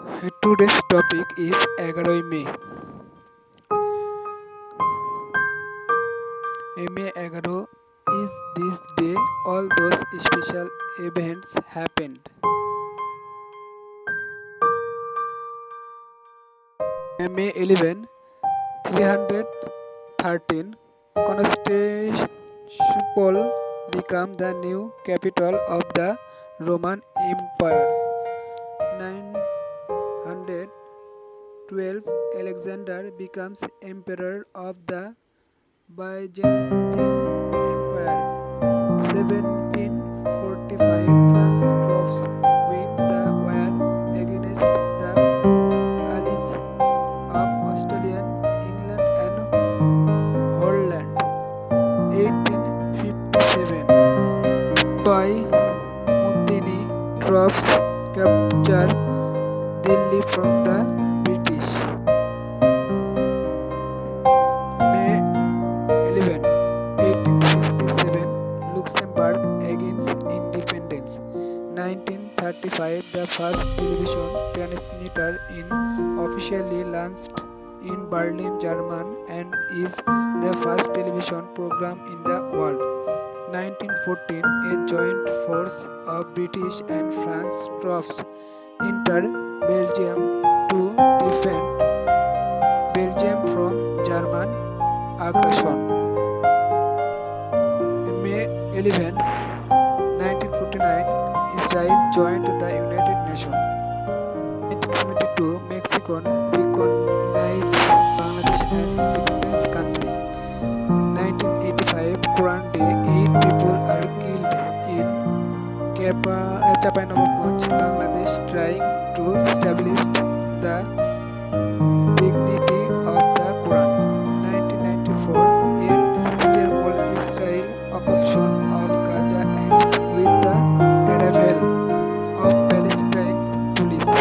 Today's topic is 11 May. May 11 is this day all those special events happened. May 11, 313, Constantinople became the new capital of the Roman Empire. 912, Alexander becomes emperor of the Byzantine Empire. 1745, France troops win the war against the allies of Australia, England and Holland. 1857, by Mutiny troops capture Delhi from the British. May 11, 1867, Luxembourg gains independence. 1935, the first television transmitter officially launched in Berlin, Germany, and is the first television program in the world. 1914, a joint force of British and French troops enter Belgium to defend Belgium from German aggression. May 11, 1949, Israel joined the United Nations. 1972, Mexico recognized Bangladesh as independent country. 1985, Quran Day, 8 people are killed in Chapanabganj, Bangladesh, trying to establish the dignity of the Quran. 1994, a 6-year-old Israel occupation of Gaza ends with the arrival of Palestine police.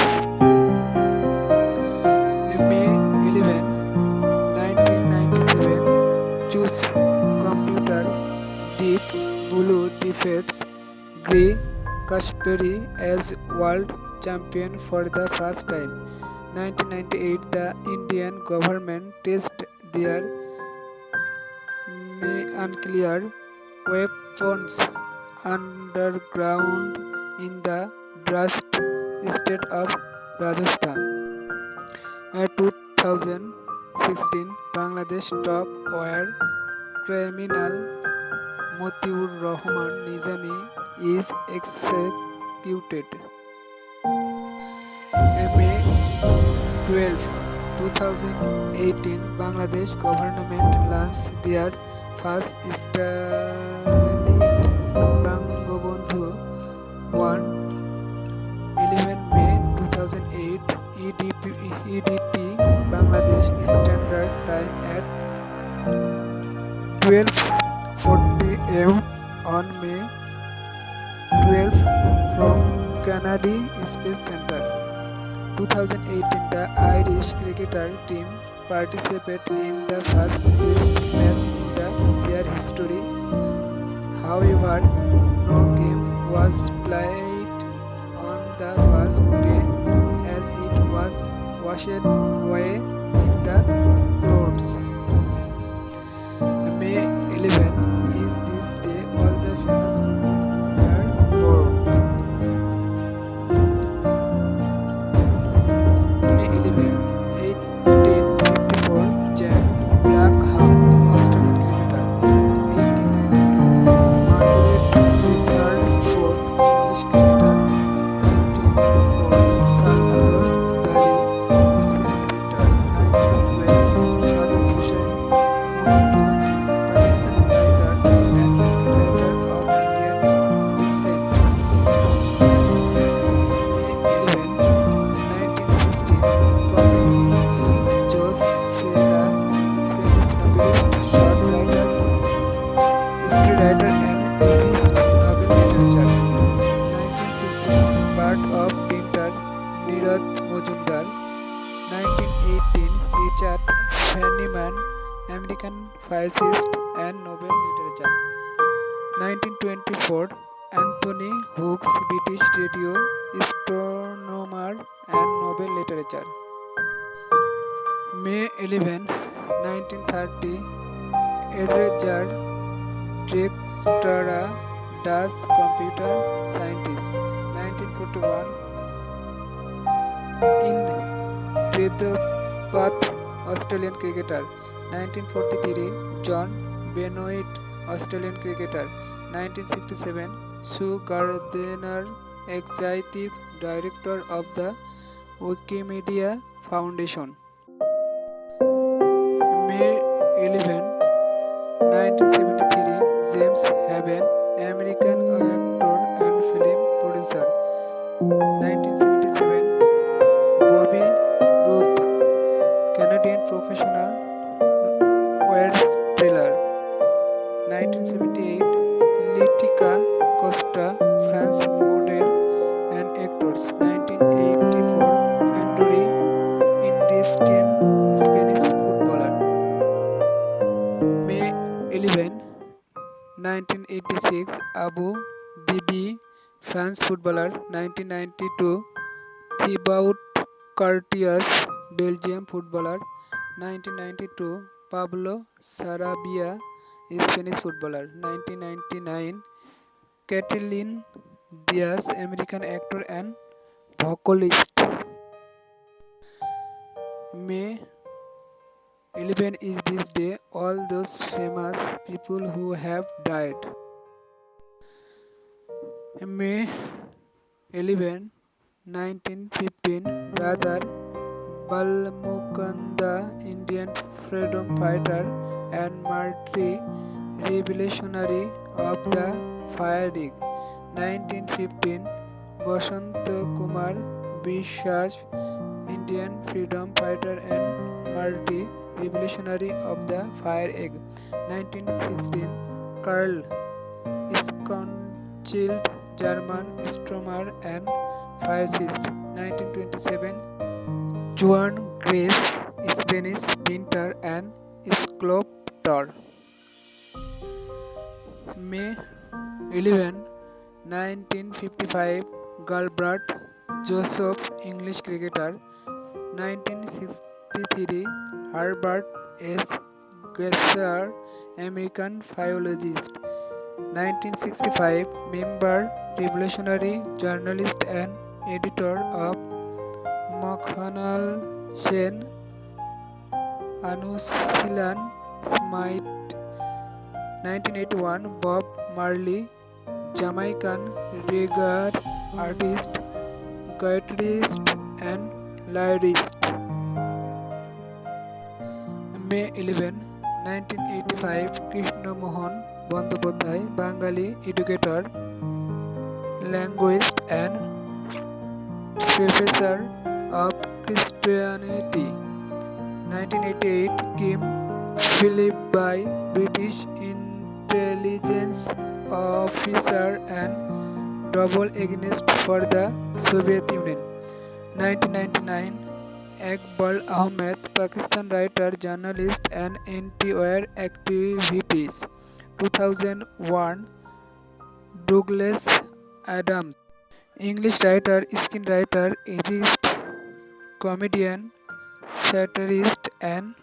May 11, 1997, Choose computer Deep Blue defeats Grey Kasparov as world champion for the first time. 1998, the Indian government tested their nuclear weapons underground in the Drast state of Rajasthan. 2016, Bangladesh top war criminal Motiur Rahman Nizami is executed. May 12, 2018, Bangladesh government launched their first satellite Bangabandhu 1. 11 May 2008, EDT Bangladesh Standard Time at 12:40 am on May 12 from Kennedy Space Center. 2018, the Irish cricketer team participated in the first test match in their history. However, no game was played on the first day as it was washed away in the floods. May 11 is this day all the famous people are born. May 11, 1854, Jack Blackham, Australian cricketer. 1892, Margaret Rutherford, English cricketer. 1904, Salvador Dali, Spanish painter. 1912, Charles Hussein Montu, Pakistani writer and screenwriter of Indian descent. May 11, 1916, Camille Josela, Spanish novelist, short writer, screenwriter and essayist, Nobel literature. 1916, birth of painter Nirad Majumdar. 1918, Richard Feynman, American physicist and Nobel literature. 1924, Anthony Hooks, British radio astronomer and Nobel literature. May 11, 1930, Edgar Dijkstra, Dutch computer scientist. 1941, Indrapath, Australian cricketer. 1943, John Benoit, Australian cricketer. 1967, Sue Gardner, Executive Director of the Wikimedia Foundation. May 11, 1973, James Haven, American actor and film producer. 1977, Bobby Ruth, Canadian professional wrestler. 1978, Letica Costa, France model and actors. 1984, André Iniesta, Spanish footballer. May 11, 1986, Abu Dhabi, France footballer. 1992, Thibaut Courtois, Belgium footballer. 1992, Pablo Sarabia, Spanish footballer. 1999, Catelyn Diaz, American actor and vocalist. May 11 is this day all those famous people who have died. May 11, 1915, Radha Balmukanda, Indian freedom fighter and martyr, revolutionary of the Fire League. 1915, Basanta Kumar Bishas, Indian freedom fighter and martyr, revolutionary of the Fire Egg. 1916, Karl Schonchild, German astronomer and physicist. 1927, Joan Grace, Spanish painter and sculptor. May 11, 1955, Gilbert Joseph, English cricketer. 1963, Herbert S. Gasser, American philologist. 1965, member, revolutionary journalist and editor of Makhanal Sen Anusilan Smite. 1981, Bob Marley, Jamaican reggae artist, guitarist and lyricist. May 11, 1985, Krishna Mohan Bandyopadhyay, Bengali educator, linguist and professor of Christianity. 1988, Kim Philby, British intelligence officer and double agent for the Soviet Union. 1999, Iqbal Ahmed, Pakistan writer, journalist and anti-war activities. 2001, Douglas Adams, English writer, screenwriter, essayist, comedian, satirist and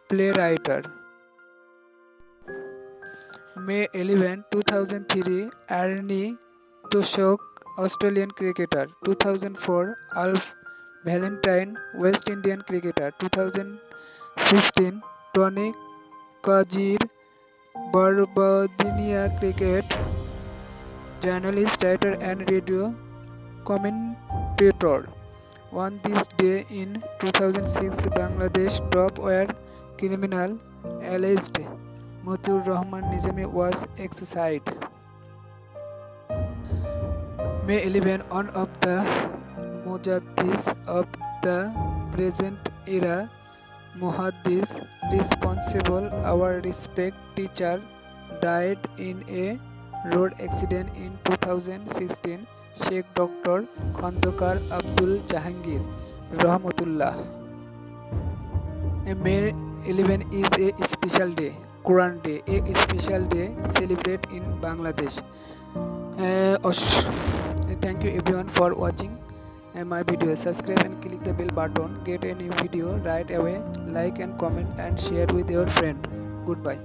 playwright. May 11, 2003, Arnie Toshok, Australian cricketer. 2004, Alf Valentine, West Indian cricketer. 2016, Tony Kazir, Barbados cricket journalist, writer and radio commentator. On this day in 2006, Bangladesh top war criminal alleged Mutiur Rahman Nizami was executed. May 11, one of the Mujaddis of the present era, Muhaddis, responsible, our respect teacher, died in a road accident in 2016. Sheikh Dr. Khandakar Abdul Jahangir Rahmatullah. May 11 is a special day, Quran Day, a special day celebrated in Bangladesh. Thank you everyone for watching. my video. Subscribe and click the bell button. Get a new video right away. Like and comment and share with your friend. Goodbye.